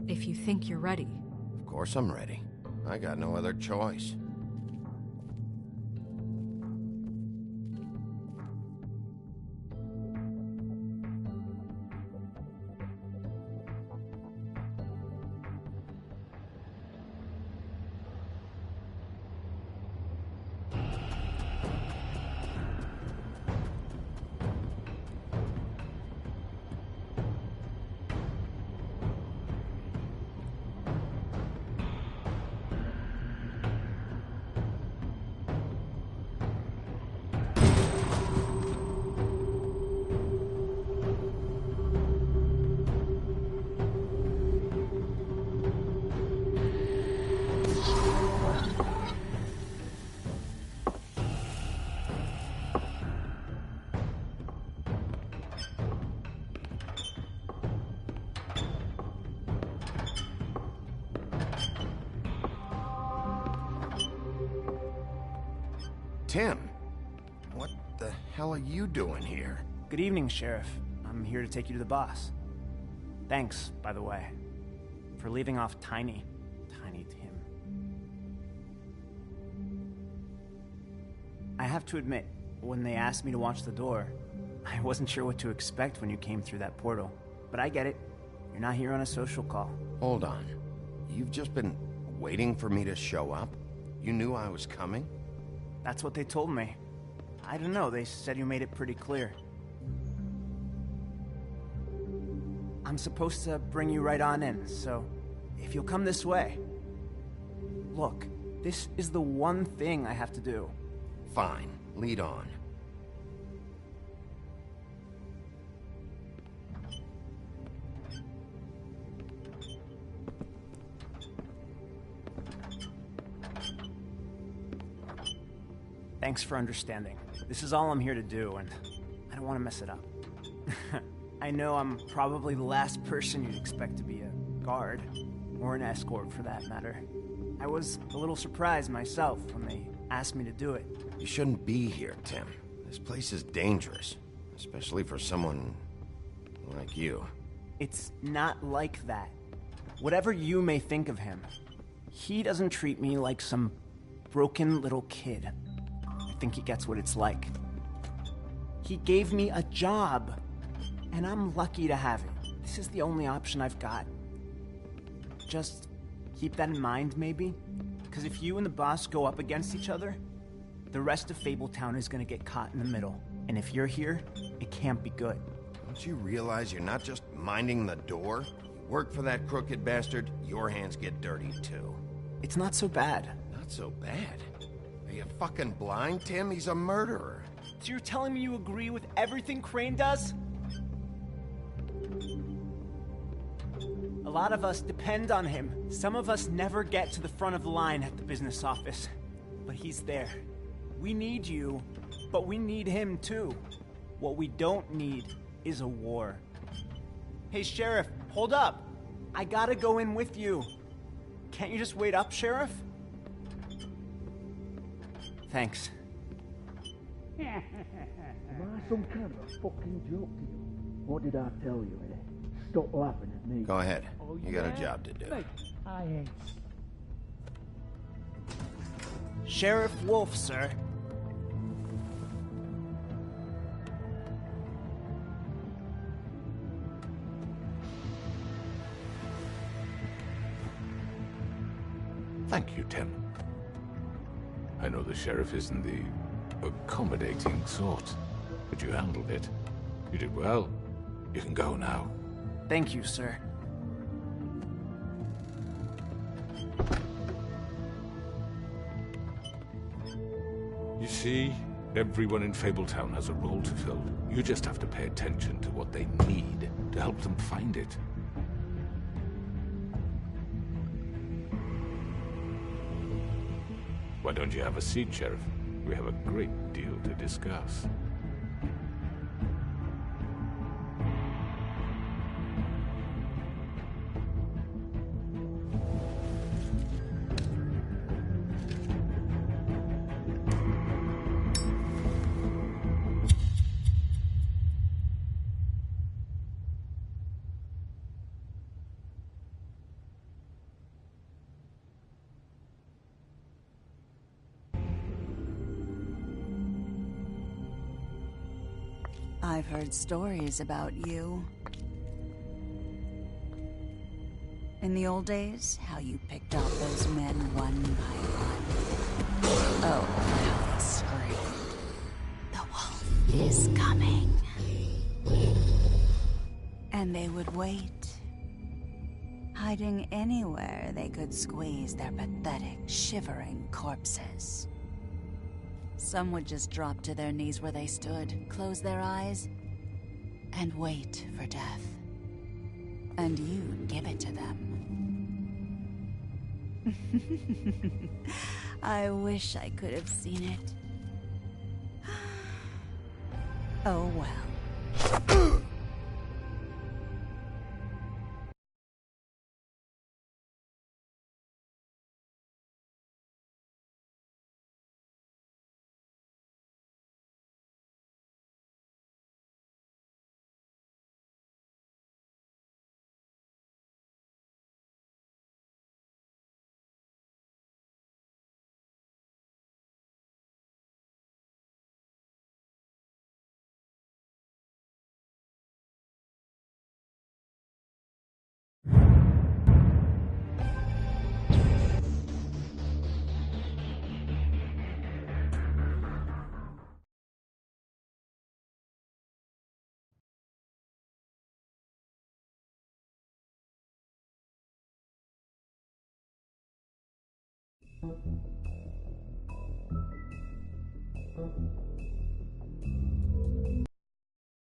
if you think you're ready. Of course I'm ready. I got no other choice. Tim, what the hell are you doing here? Good evening, Sheriff. I'm here to take you to the boss. Thanks, by the way, for leaving off Tiny Tim. I have to admit, when they asked me to watch the door, I wasn't sure what to expect when you came through that portal. But I get it. You're not here on a social call. Hold on. You've just been waiting for me to show up? You knew I was coming? That's what they told me. I don't know, they said you made it pretty clear. I'm supposed to bring you right on in, so if you'll come this way. Look, this is the one thing I have to do. Fine, lead on. Thanks for understanding. This is all I'm here to do, and I don't want to mess it up. I know I'm probably the last person you'd expect to be a guard, or an escort for that matter. I was a little surprised myself when they asked me to do it. You shouldn't be here, Tim. This place is dangerous, especially for someone like you. It's not like that. Whatever you may think of him, he doesn't treat me like some broken little kid. I think he gets what it's like. He gave me a job, and I'm lucky to have it. This is the only option I've got. Just keep that in mind, maybe? Because if you and the boss go up against each other, the rest of Fabletown is gonna get caught in the middle, And if you're here, it can't be good. Don't you realize you're not just minding the door? You work for that crooked bastard, your hands get dirty too. It's not so bad. Not so bad? Are you fucking blind, Tim? He's a murderer. So you're telling me you agree with everything Crane does? A lot of us depend on him. Some of us never get to the front of the line at the business office. But he's there. We need you, but we need him too. What we don't need is a war. Hey, Sheriff, hold up. I gotta go in with you. Can't you just wait up, Sheriff? Thanks. Am I some kind of a fucking joke to you? What did I tell you, eh? Stop laughing at me. Go ahead. You got a job to do. Mate, I ain't. Sheriff Wolf, sir. Thank you, Tim. I know the sheriff isn't the accommodating sort, but you handled it. You did well. You can go now. Thank you, sir. You see, everyone in Fabletown has a role to fill. You just have to pay attention to what they need to help them find it. Why don't you have a seat, Sheriff? We have a great deal to discuss. I've heard stories about you. In the old days, how you picked off those men one by one. Oh, how they screamed. The wolf is coming. And they would wait, hiding anywhere they could squeeze their pathetic, shivering corpses. Some would just drop to their knees where they stood, close their eyes, and wait for death. And you'd give it to them. I wish I could have seen it. Oh well.